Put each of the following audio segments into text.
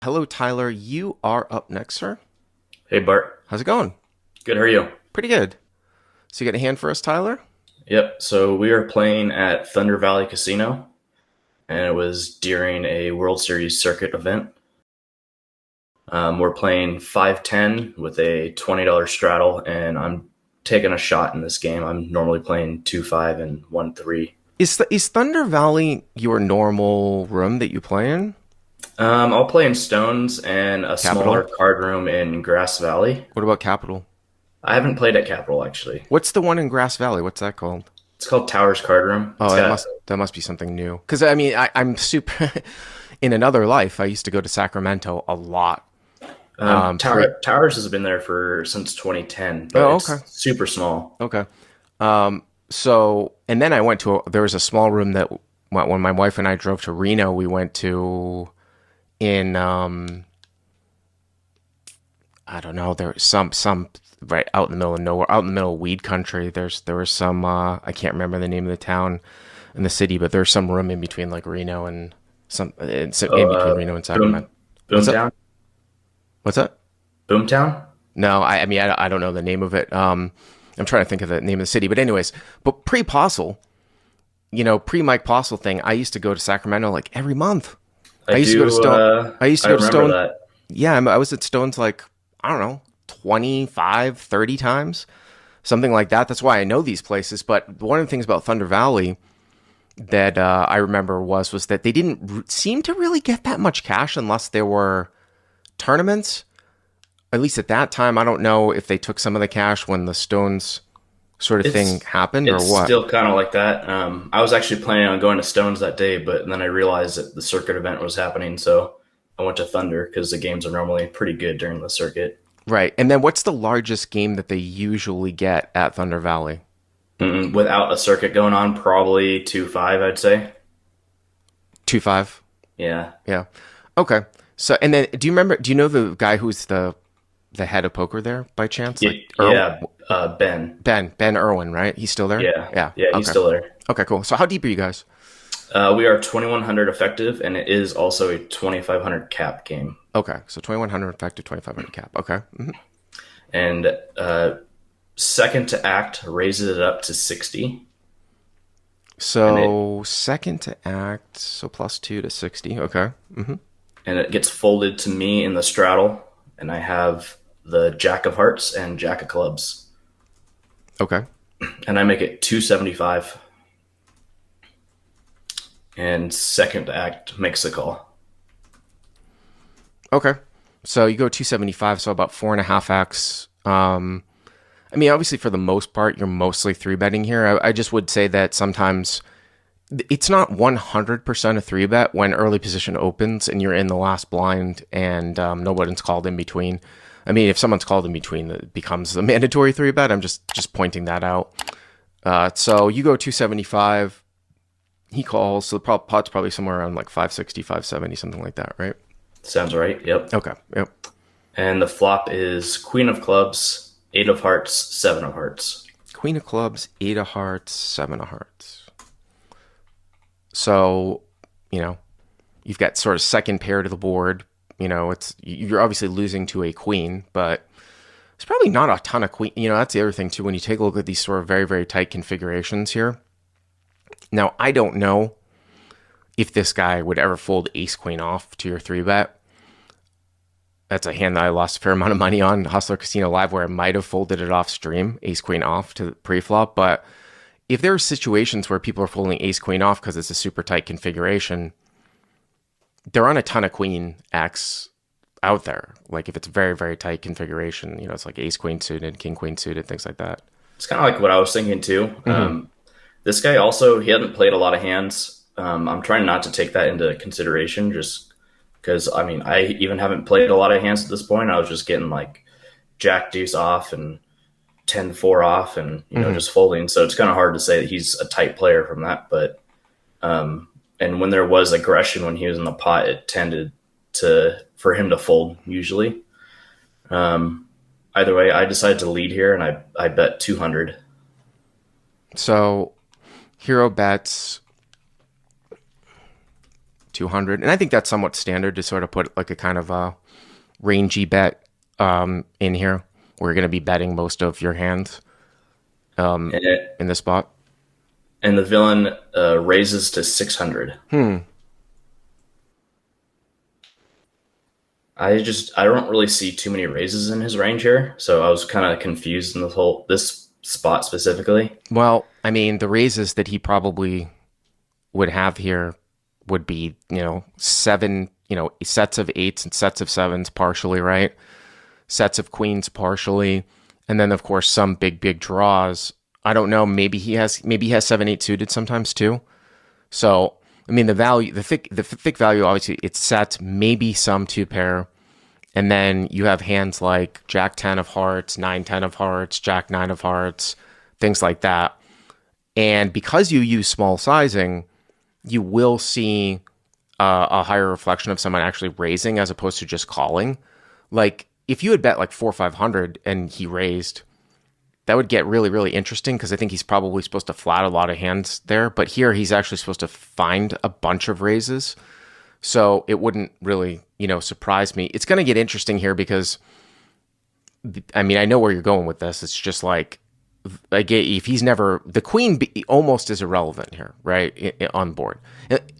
Hello, Tyler. You are up next, sir. Hey Bart, How's it going? good. How are you? Pretty good. So you got a hand for us, Tyler? Yep. So we are playing at Thunder Valley Casino, and it was during a World Series circuit event. We're playing 5-10 with a $20 straddle, and I'm taking a shot in this game. I'm normally playing 2-5 and 1-3. Is Thunder Valley your normal room that you play in? I'll play in Stones and a smaller Capital? card room in Grass Valley. What about Capital? I haven't played at Capital actually. What's the one in Grass Valley? What's that called? It's called Towers Card Room. Oh, It's that got must be something new. Because I'm super. In another life, I used to go to Sacramento a lot. Pre. Towers has been there for since 2010, but Oh, it's okay, super small. okay. So and then I went to there was a small room that when my wife and I drove to Reno, we went to in I don't know. There was some right out in the middle of nowhere, out in the middle of weed country. There was some I can't remember the name of the town in the city, but there's some room in between like Reno and Oh, in between Reno and Sacramento. Boom, What's that? Boomtown, What's that? Boomtown. No, I don't know the name of it. I'm trying to think of the name of the city, but anyways, but pre Postle, pre Mike Postle thing, I used to go to Sacramento like every month. I I used to go to do. Stone. I used to I go to remember Stone. that. Yeah, I was at Stone's like, I don't know, 25, 30 times, something like that. That's why I know these places. But one of the things about Thunder Valley that I remember was that they didn't seem to really get that much cash unless there were tournaments. At least at that time, I don't know if they took some of the cash when the Stones sort of thing It's happened or it's what. still kind of like that. I was actually planning on going to Stones that day, but then I realized that the circuit event was happening, so I went to Thunder because the games are normally pretty good during the circuit. Right. And then what's the largest game that they usually get at Thunder Valley? Without a circuit going on, probably 2-5, I'd say. 2-5. Yeah. Yeah. Okay. So, and then do you know the guy who's the head of poker there by chance? Yeah, Like yeah. Ben. Ben Irwin, right? He's still there? Yeah, Yeah. yeah, he's Okay. still there. Okay, cool. So how deep are you guys? We are 2100 effective, and it is also a 2500 cap game. Okay. So 2100 effective, 2500 cap. Okay. And second to act raises it up to 60, and it So second to act, so +2 to 60. Okay. and it gets folded to me in the straddle, and I have the Jack of Hearts and Jack of Clubs, Okay. and I make it 275. And second to act makes the call. Okay. So you go 275, so about 4.5x. I mean, obviously, for the most part, you're mostly three betting here. I just would say that sometimes it's not 100% a three bet when early position opens and you're in the last blind and nobody's called in between. I mean, if someone's called in between, it becomes a mandatory three bet. I'm just pointing that out. So you go 275. He calls, so the pot's probably somewhere around like 560, 570, something like that, right? Sounds right. Yep. Okay. Yep. And the flop is Queen of Clubs, Eight of Hearts, Seven of Hearts. Queen of clubs, eight of hearts, seven of hearts. So, you know, you've got sort of second pair to the board. You're obviously losing to a queen, but it's probably not a ton of queen. That's the other thing too. When you take a look at these sort of very, very tight configurations here. Now, I don't know if this guy would ever fold ace queen off to your three bet. That's a hand that I lost a fair amount of money on Hustler Casino Live, where I might have folded it off stream, ace queen off to the pre-flop. But if there are situations where people are folding ace queen off because it's a super tight configuration, there aren't a ton of queen X out there. Like if it's a very, very tight configuration, it's like ace queen suited, king queen suited, things like that. It's kind of like what I was thinking too. Mm-hmm. This guy also, he hadn't played a lot of hands. I'm trying not to take that into consideration just because, I mean, I even haven't played a lot of hands at this point. I was just getting like Jack Deuce off and 10-4 off and, just folding. So it's kind of hard to say that he's a tight player from that. But, and when there was aggression when he was in the pot, it tended for him to fold usually. Either way, I decided to lead here and I bet 200. So Hero bets 200. And I think that's somewhat standard to sort of put like a kind of a rangy bet in here, where you're going to be betting most of your hands And, it, in this spot. and the villain raises to 600. I don't really see too many raises in his range here, so I was kind of confused in this spot specifically. Well, I mean, the raises that he probably would have here would be, seven, sets of eights and sets of sevens partially, right? Sets of queens partially. And then of course some big draws. I don't know, maybe he has 7-8 suited sometimes too. So, I mean, the thick value, obviously it's sets, maybe some two pair. And then you have hands like Jack 10 of hearts, 9-10 of hearts, Jack 9 of hearts, things like that. And because you use small sizing, you will see a higher reflection of someone actually raising as opposed to just calling. Like if you had bet like 400 or 500 and he raised, that would get really, really interesting because I think he's probably supposed to flat a lot of hands there. But here he's actually supposed to find a bunch of raises. So it wouldn't really, surprise me. It's going to get interesting here because, I mean, I know where you're going with this. It's just like if he's never, the queen almost is irrelevant here, right, on board.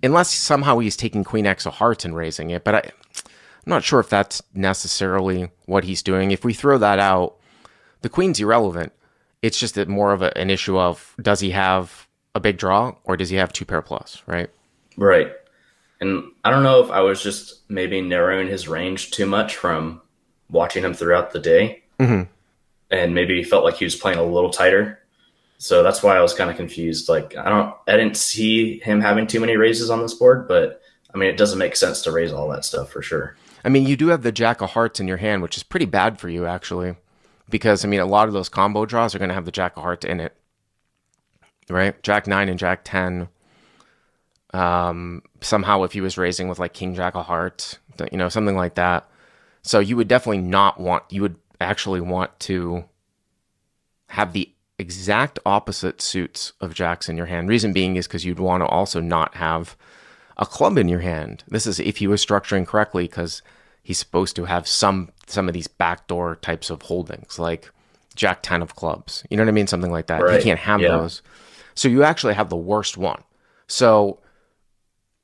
Unless somehow he's taking queen X of hearts and raising it. But I'm not sure if that's necessarily what he's doing. If we throw that out, the queen's irrelevant. It's just more of an issue of, does he have a big draw or does he have two pair plus, right? Right. And I don't know if I was just maybe narrowing his range too much from watching him throughout the day. Mm-hmm. And maybe felt like he was playing a little tighter. So that's why I was kind of confused. Like I didn't see him having too many raises on this board, but I mean, it doesn't make sense to raise all that stuff for sure. I mean, you do have the Jack of hearts in your hand, which is pretty bad for you actually, because I mean, a lot of those combo draws are going to have the Jack of hearts in it, right? Jack 9 and Jack 10. Somehow if he was raising with like King Jack of hearts, something like that. So you would definitely you would actually want to have the exact opposite suits of jacks in your hand. Reason being is because you'd want to also not have a club in your hand. This is if he was structuring correctly, because he's supposed to have some of these backdoor types of holdings, like Jack 10 of clubs. You know what I mean? Something like that. Right. He can't have those. So you actually have the worst one. So,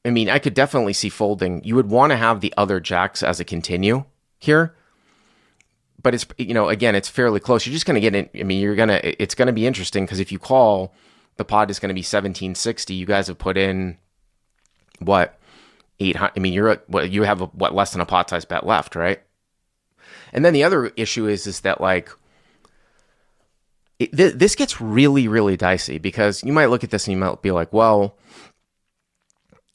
I mean, I could definitely see folding. You would want to have the other jacks as a continue here. But it's, again, it's fairly close. You're just going to get in. I mean, it's going to be interesting because if you call, the pot is going to be 1760. You guys have put in what, 800? I mean, you have less than a pot size bet left, right? And then the other issue is that like, this gets really, really dicey because you might look at this and you might be like, well,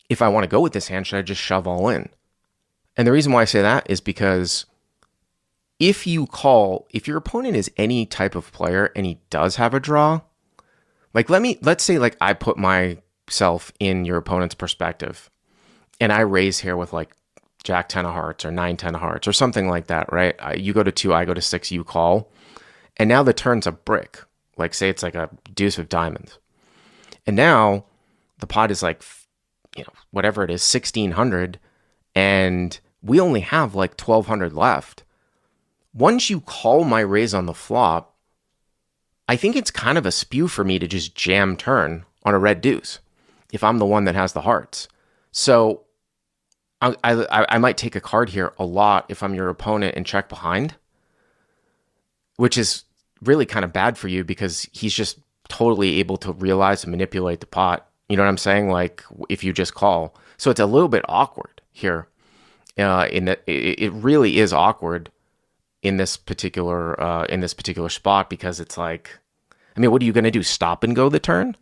if I want to go with this hand, should I just shove all in? And the reason why I say that is because if your opponent is any type of player and he does have a draw, like let's say like I put myself in your opponent's perspective and I raise here with like Jack 10 of hearts or 9-10 of hearts or something like that, right? You go to 2, I go to 6, you call. And now the turn's a brick. Like say it's like a deuce of diamonds. And now the pot is like, whatever it is, 1600. And we only have like 1200 left. Once you call my raise on the flop, I think it's kind of a spew for me to just jam turn on a red deuce if I'm the one that has the hearts. So I might take a card here a lot if I'm your opponent and check behind, which is really kind of bad for you because he's just totally able to realize and manipulate the pot. You know what I'm saying? Like if you just call. So it's a little bit awkward here. In that it really is awkward in this particular spot because it's like, I mean, what are you going to do? Stop and go the turn?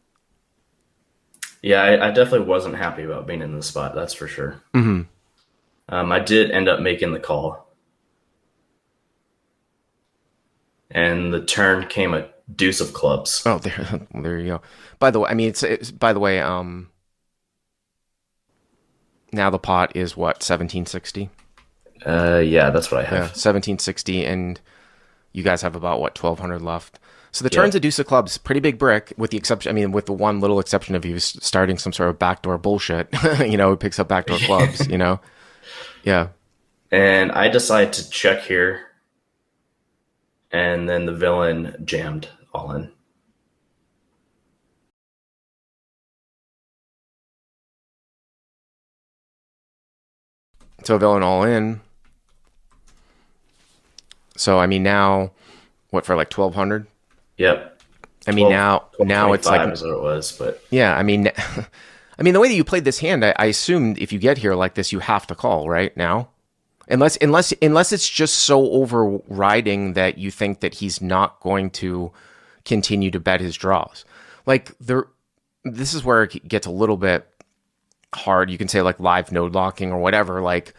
Yeah, I definitely wasn't happy about being in this spot. That's for sure. Mm-hmm. I did end up making the call. And the turn came a deuce of clubs. Oh, there you go. By the way, I mean, by the way, now the pot is what, 1760? Yeah, that's what I have. Yeah, 1760, and you guys have about what, 1200 left. So the turn's Yep. a deuce of clubs, pretty big brick, with the exception, I mean, with the one little exception of you starting some sort of backdoor bullshit. He picks up backdoor clubs. Yeah. And I decide to check here, and then the villain jammed all in. So villain all in. So, I mean, now, what, for like 1200? Yep. I mean, 12, now it's 1225 like, is what it was, but yeah, I mean, the way that you played this hand, I assumed if you get here like this, you have to call right now. Unless it's just so overriding that you think that he's not going to continue to bet his draws. Like this is where it gets a little bit hard. You can say like live node locking or whatever. Like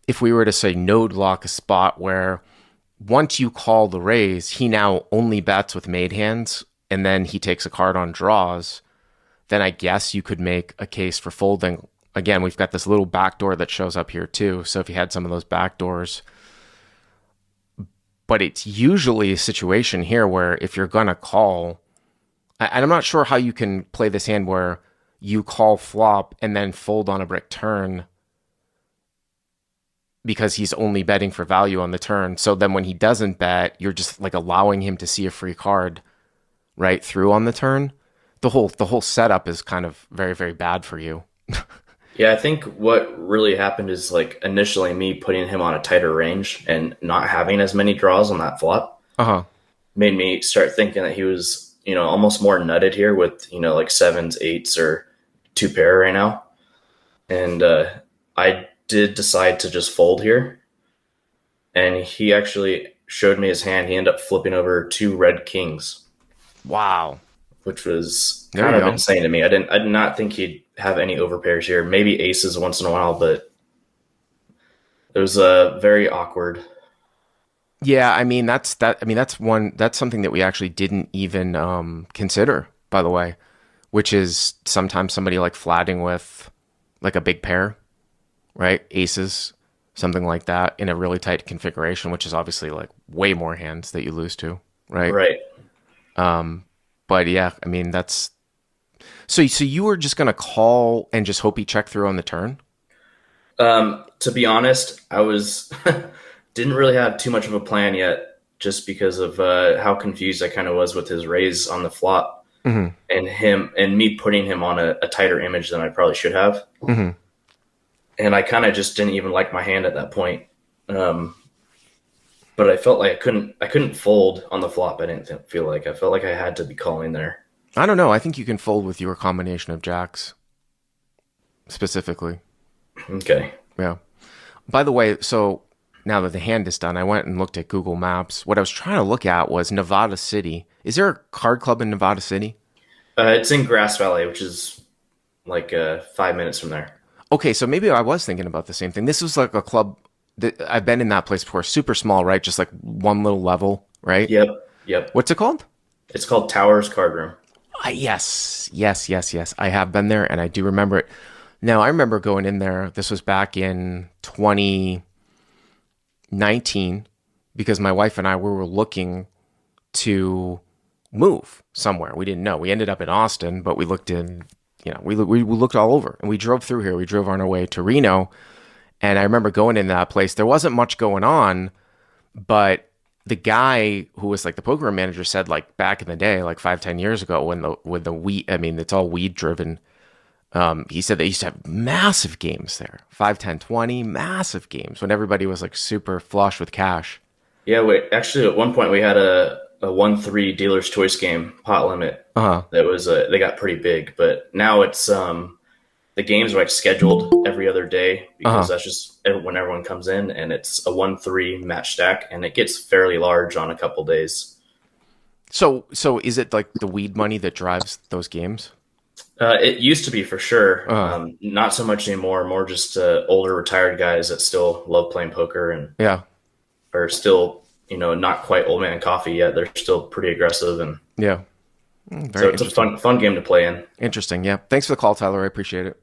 if we were to say node lock a spot where once you call the raise, he now only bets with made hands and then he takes a card on draws, then I guess you could make a case for folding. Again, we've got this little backdoor that shows up here too. So if you had some of those backdoors, but it's usually a situation here where if you're going to call, and I'm not sure how you can play this hand where you call flop and then fold on a brick turn because he's only betting for value on the turn. So then when he doesn't bet, you're just like allowing him to see a free card right through on the turn. The whole setup is kind of very, very bad for you. yeah, I think what really happened is like initially me putting him on a tighter range and not having as many draws on that flop Uh-huh. made me start thinking that he was, almost more nutted here with, like sevens, eights, or two pair right now. And I did decide to just fold here. And he actually showed me his hand. He ended up flipping over two red kings, Wow. which was There kind you of go. insane to me. I did not think he'd have any overpairs here. Maybe aces once in a while, but it was very awkward. Yeah, I mean that's that. I mean that's something that we actually didn't even consider, by the way, which is sometimes somebody like flatting with like a big pair, right? Aces, something like that in a really tight configuration, which is obviously like way more hands that you lose to, right? Right. But yeah, I mean that's so you were just gonna call and just hope he checked through on the turn. To be honest, I was didn't really have too much of a plan yet, just because of how confused I kind of was with his raise on the flop, Mm-hmm. and me putting him on a tighter image than I probably should have. Mm-hmm. And I kind of just didn't even like my hand at that point. But I felt like I couldn't fold on the flop. I didn't feel like I felt like I had to be calling there. I don't know. I think you can fold with your combination of jacks specifically. Okay. Yeah. By the way, so now that the hand is done, I went and looked at Google Maps. What I was trying to look at was Nevada City. Is there a card club in Nevada City? It's in Grass Valley, which is like 5 minutes from there. Okay, so maybe I was thinking about the same thing. This was like a club that I've been in that place before. Super small, right? Just like one little level, right? Yep. Yep. What's it called? It's called Towers Card Room. Yes. I have been there and I do remember it. Now, I remember going in there. This was back in 2019 because my wife and I we were looking to move somewhere. We didn't know. We ended up in Austin, but we looked in, we looked all over and we drove through here. We drove on our way to Reno. And I remember going in that place. There wasn't much going on, but the guy who was like the poker manager said like back in the day, like 5-10 years ago when the weed, I mean, it's all weed driven. He said they used to have massive games there, 5, 10, 20, massive games when everybody was like super flush with cash. Yeah, actually, at one point we had a 1-3 dealer's choice game pot limit. Uh-huh. That was they got pretty big, but now it's the games are like scheduled every other day because that's just when everyone comes in, and it's a 1-3 match stack, and it gets fairly large on a couple days. So is it like the weed money that drives those games? It used to be for sure. Not so much anymore. More just older retired guys that still love playing poker and Yeah. are still, not quite old man coffee yet. They're still pretty aggressive, and Yeah. so it's a fun game to play in. Interesting. Yeah. Thanks for the call, Tyler. I appreciate it.